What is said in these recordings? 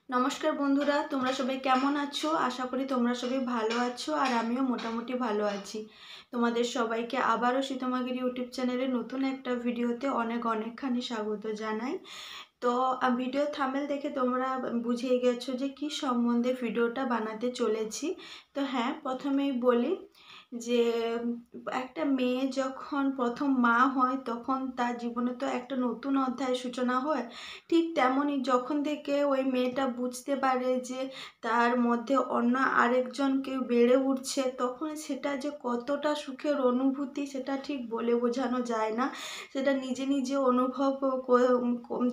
নমস্কার বন্ধুরা, তোমরা সবাই কেমন আছো? আশা করি তোমরা সবাই ভালো আছো আর আমিও মোটামুটি ভালো আছি। তোমাদের সবাইকে আবারও সীতমাগিরি ইউটিউব চ্যানেলে নতুন একটা ভিডিওতে অনেক অনেকখানি স্বাগত জানাই। তো ভিডিও থাম্বনেল দেখে তোমরা বুঝিয়ে গেছো যে কি সম্বন্ধে ভিডিওটা বানাতে চলেছি। তো হ্যাঁ, প্রথমেই বলি যে একটা মেয়ে যখন প্রথম মা হয় তখন তার জীবনে তো একটা নতুন অধ্যায়ের সূচনা হয়। ঠিক তেমনই যখন থেকে ওই মেয়েটা বুঝতে পারে যে তার মধ্যে অন্য আরেকজন কেউ বেড়ে উঠছে, তখন সেটা যে কতটা সুখের অনুভূতি সেটা ঠিক বলে বোঝানো যায় না। সেটা নিজে নিজে অনুভব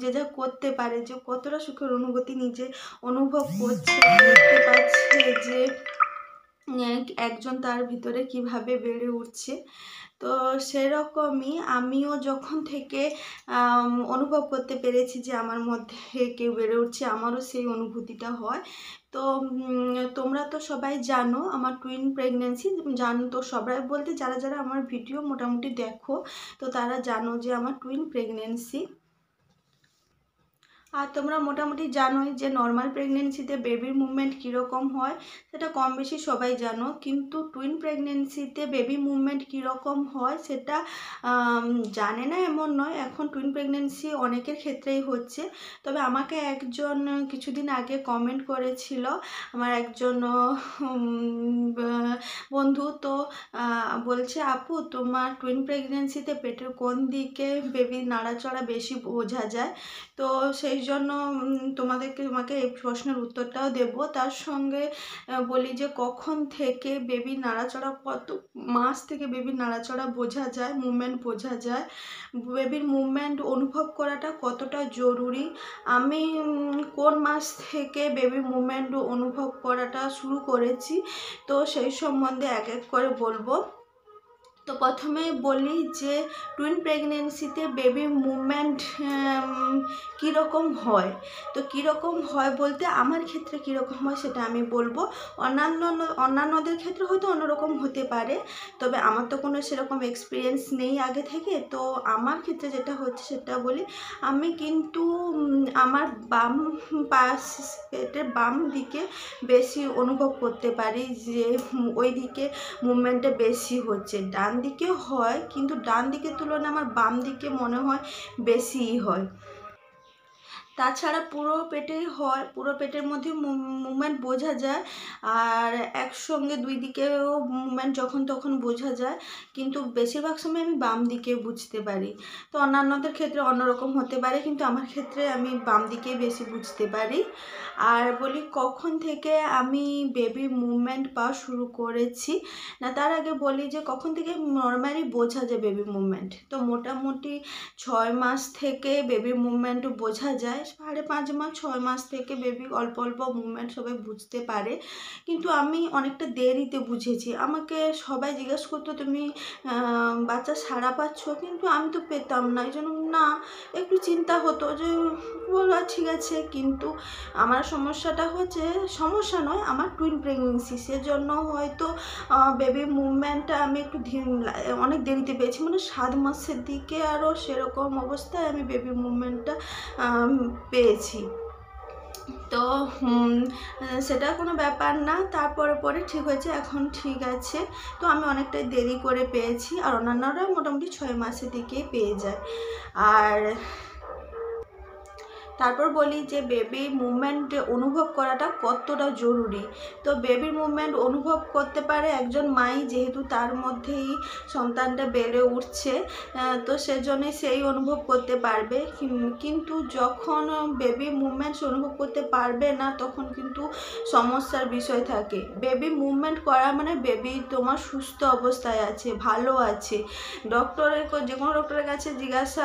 যে যা করতে পারে যে কতটা সুখের অনুভূতি নিজে অনুভব করছে, দেখতে পাচ্ছে যে একজন তার ভিতরে কিভাবে বেড়ে উঠছে। তো সেরকমই আমিও যখন থেকে অনুভব করতে পেরেছি যে আমার মধ্যে কেউ বেড়ে উঠছে, আমারও সেই অনুভূতিটা হয়। তো তোমরা তো সবাই জানো আমার টুইন প্রেগনেন্সি, জানো তো সবাই বলতে যারা যারা আমার ভিডিও মোটামুটি দেখো তো তারা জানো যে আমার টুইন প্রেগনেন্সি। আর তোমরা মোটামুটি জানোই যে নর্মাল প্রেগনেন্সিতে বেবির মুভমেন্ট কীরকম হয় সেটা কম বেশি সবাই জানো, কিন্তু টুইন প্রেগনেন্সিতে বেবি মুভমেন্ট কীরকম হয় সেটা জানে না এমন নয়। এখন টুইন প্রেগনেন্সি অনেকের ক্ষেত্রেই হচ্ছে। তবে আমাকে একজন কিছুদিন আগে কমেন্ট করেছিল, আমার একজন বন্ধু, তো বলছে আপু তোমার টুইন প্রেগনেন্সিতে পেটের কোন দিকে বেবির নাড়াচড়া বেশি বোঝা যায়। তো সেই জন্য তোমাকে এই প্রশ্নের উত্তরটাও দেব। তার সঙ্গে বলি যে কখন থেকে বেবি নাড়াচড়া, কত মাস থেকে বেবির নাড়াচড়া বোঝা যায়, মুভমেন্ট বোঝা যায়, বেবির মুভমেন্ট অনুভব করাটা কতটা জরুরি, আমি কোন মাস থেকে বেবির মুভমেন্ট অনুভব করাটা শুরু করেছি, তো সেই সম্বন্ধে এক এক করে বলবো। তো প্রথমে বলি যে টুইন প্রেগনেন্সিতে বেবি মুভমেন্ট কীরকম হয়। তো কীরকম হয় বলতে আমার ক্ষেত্রে কীরকম হয় সেটা আমি বলবো। অন্যান্যদের ক্ষেত্রে হয়তো অন্যরকম হতে পারে, তবে আমার তো কোনো সেরকম এক্সপিরিয়েন্স নেই আগে থেকে। তো আমার ক্ষেত্রে যেটা হচ্ছে সেটা বলি। আমি কিন্তু আমার বাম পাশ, পেটের বাম দিকে বেশি অনুভব করতে পারি যে ওই দিকে মুভমেন্টটা বেশি হচ্ছে। ডান দিকেও হয়, কিন্তু ডান দিকের তুলনায় আমার বাম দিকে মনে হয় বেশিই হয়। তাছাড়া পুরো পেটেই হয়, পুরো পেটের মধ্যে মুভমেন্ট বোঝা যায়, আর একসঙ্গে দুই দিকেও মুভমেন্ট যখন তখন বোঝা যায়, কিন্তু বেশিরভাগ সময় আমি বাম দিকে বুঝতে পারি। তো অন্যান্যদের ক্ষেত্রে অন্যরকম হতে পারে, কিন্তু আমার ক্ষেত্রে আমি বাম দিকে বেশি বুঝতে পারি। আর বলি কখন থেকে আমি বেবি মুভমেন্ট পাওয়া শুরু করেছি, না তার আগে বলি যে কখন থেকে নর্মালি বোঝা যায় বেবি মুভমেন্ট। তো মোটামুটি 6 মাস থেকে বেবি মুভমেন্ট বোঝা যায়, 5.5 মাস 6 মাস থেকে বেবি অল্প অল্প মুভমেন্ট সবাই বুঝতে পারে, কিন্তু আমি অনেকটা দেরিতে বুঝেছি। আমাকে সবাই জিজ্ঞেস করতো তুমি বাচ্চা সাড়া পাচ্ছ, কিন্তু আমি তো পেতাম না, এই জন্য না একটু চিন্তা হতো যে বলো ঠিক আছে। কিন্তু আমার সমস্যাটা হচ্ছে, সমস্যা নয়, আমার টুইন প্রেগনেন্সি, সেজন্য হয়তো বেবি মুভমেন্টটা আমি একটু অনেক দেরিতে পেয়েছি, মানে 7 মাসের দিকে আরও সেরকম অবস্থায় আমি বেবি মুভমেন্টটা পেয়েছি। তো সেটা কোনো ব্যাপার না, তারপরে পরে ঠিক হয়েছে, এখন ঠিক আছে। তো আমি অনেকটাই দেরি করে পেয়েছি, আর অন্যান্যরা মোটামুটি 6 মাসের দিকেই পেয়ে যায়। আর তারপর বলি যে বেবি মুভমেন্ট অনুভব করাটা কতটা জরুরি। তো বেবির মুভমেন্ট অনুভব করতে পারে একজন মাই, যেহেতু তার মধ্যেই সন্তানটা বেড়ে উঠছে, তো সেজন্যই সেই অনুভব করতে পারবে। কিন্তু যখন বেবি মুভমেন্ট অনুভব করতে পারবে না তখন কিন্তু সমস্যার বিষয় থাকে। বেবি মুভমেন্ট করা মানে বেবি তোমার সুস্থ অবস্থায় আছে, ভালো আছে। ডক্টরের, যে কোনো ডক্টরের কাছে জিজ্ঞাসা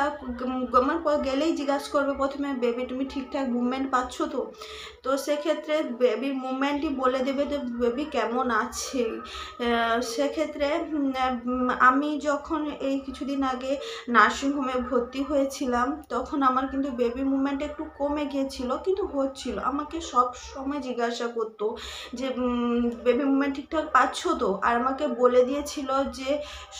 গেলেই জিজ্ঞাসা করবে প্রথমে, বেবি তুমি ঠিকঠাক মুভমেন্ট পাচ্ছ তো? তো সেক্ষেত্রে বেবির মুভমেন্টই বলে দেবে যে বেবি কেমন আছে। সেক্ষেত্রে আমি যখন এই কিছুদিন আগে নার্সিংহোমে ভর্তি হয়েছিলাম তখন আমার কিন্তু বেবি মুভমেন্ট একটু কমে গিয়েছিল, কিন্তু হচ্ছিল। আমাকে সব সময় জিজ্ঞাসা করতো যে বেবি মুভমেন্ট ঠিকঠাক পাচ্ছ তো, আর আমাকে বলে দিয়েছিল যে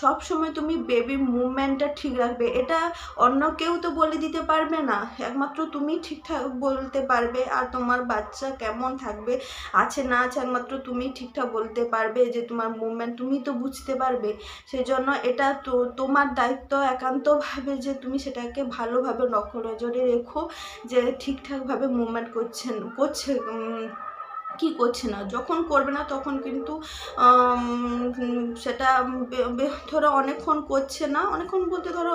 সব সময় তুমি বেবি মুভমেন্টটা ঠিক রাখবে। এটা অন্য কেউ তো বলে দিতে পারবে না, একমাত্র তুমি ঠিকঠাক বলতে পারবে, আর তোমার বাচ্চা কেমন থাকবে, আছে না আছে, একমাত্র তুমি ঠিকঠাক বলতে পারবে, যে তোমার মুভমেন্ট তুমি তো বুঝতে পারবে। সেই জন্য এটা তো তোমার দায়িত্ব একান্তভাবে যে তুমি সেটাকে ভালোভাবে নজরে রেখো, যে ঠিকঠাকভাবে মুভমেন্ট করছে কি করছে না। যখন করবে না তখন কিন্তু সেটা ধরো অনেকক্ষণ করছে না, অনেকক্ষণ বলতে ধরো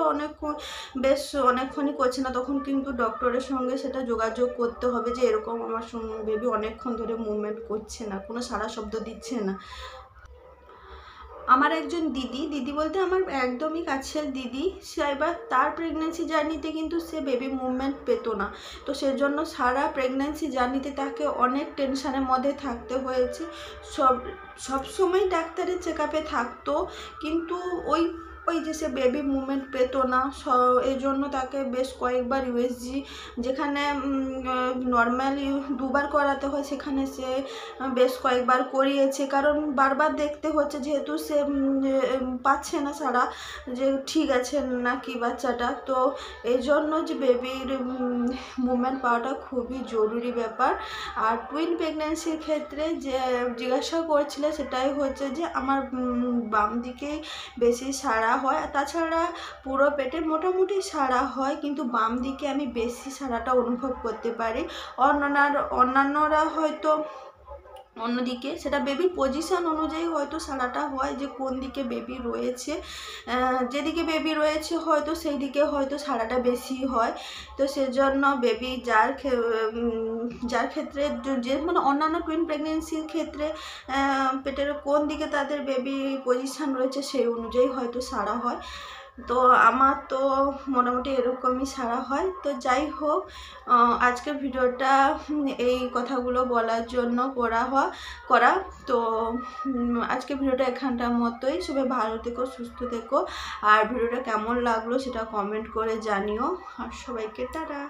বেশ অনেকক্ষণই করছে না, তখন কিন্তু ডক্টরের সঙ্গে সেটা যোগাযোগ করতে হবে, যে এরকম আমার বেবি অনেকক্ষণ ধরে মুভমেন্ট করছে না, কোনো সাড়া শব্দ দিচ্ছে না। আমার একজন দিদি বলতে আমার একদমই কাছের দিদি, সে এবার তার প্রেগনেন্সি জার্নিতে কিন্তু সে বেবি মুভমেন্ট পেতো না। তো সেজন্য সারা প্রেগনেন্সি জার্নিতে তাকে অনেক টেনশানের মধ্যে থাকতে হয়েছে। সব সময় ডাক্তারের চেক আপে থাকতো, কিন্তু ওই যে সে বেবি মুভমেন্ট পেতো না, এই জন্য তাকে বেশ কয়েকবার ইউএসজি, যেখানে নর্মালি 2বার করাতে হয়, সেখানে সে বেশ কয়েকবার করিয়েছে, কারণ বারবার দেখতে হচ্ছে, যেহেতু সে পাচ্ছে না সারা, যে ঠিক আছে নাকি বাচ্চাটা। তো এই জন্য যে বেবির মুভমেন্ট পাওয়াটা খুবই জরুরি ব্যাপার। আর টুইন প্রেগনেন্সির ক্ষেত্রে যে জিজ্ঞাসা করেছিলে, সেটাই হচ্ছে যে আমার বাম দিকেই বেশি সাড়া হয়, আর তাছাড়া পুরো পেটে মোটামুটি সাড়া হয়, কিন্তু বাম দিকে আমি বেশি সাড়াটা অনুভব করতে পারি। অন্যান্যরা হয়তো অন্যদিকে, সেটা বেবির পজিশন অনুযায়ী হয়তো সাড়াটা হয়, যে কোন দিকে বেবি রয়েছে, যেদিকে বেবি রয়েছে হয়তো সেই দিকে হয়তো সাড়াটা বেশি হয়। তো সেজন্য বেবি যার ক্ষেত্রে যে মানে অন্যান্য টুইন প্রেগনেন্সির ক্ষেত্রে পেটের কোন দিকে তাদের বেবি পজিশন রয়েছে সেই অনুযায়ী হয়তো সাড়া হয়। তো আমার তো মোটামুটি এরকমই সাড়া হয়। তো যাই হোক, আজকের ভিডিওটা এই কথাগুলো বলার জন্য করা। তো আজকের ভিডিওটা এখানটার মতোই। সবাই ভালো থেকো, সুস্থ থেকো, আর ভিডিওটা কেমন লাগলো সেটা কমেন্ট করে জানিও, আর সবাইকে টাটা।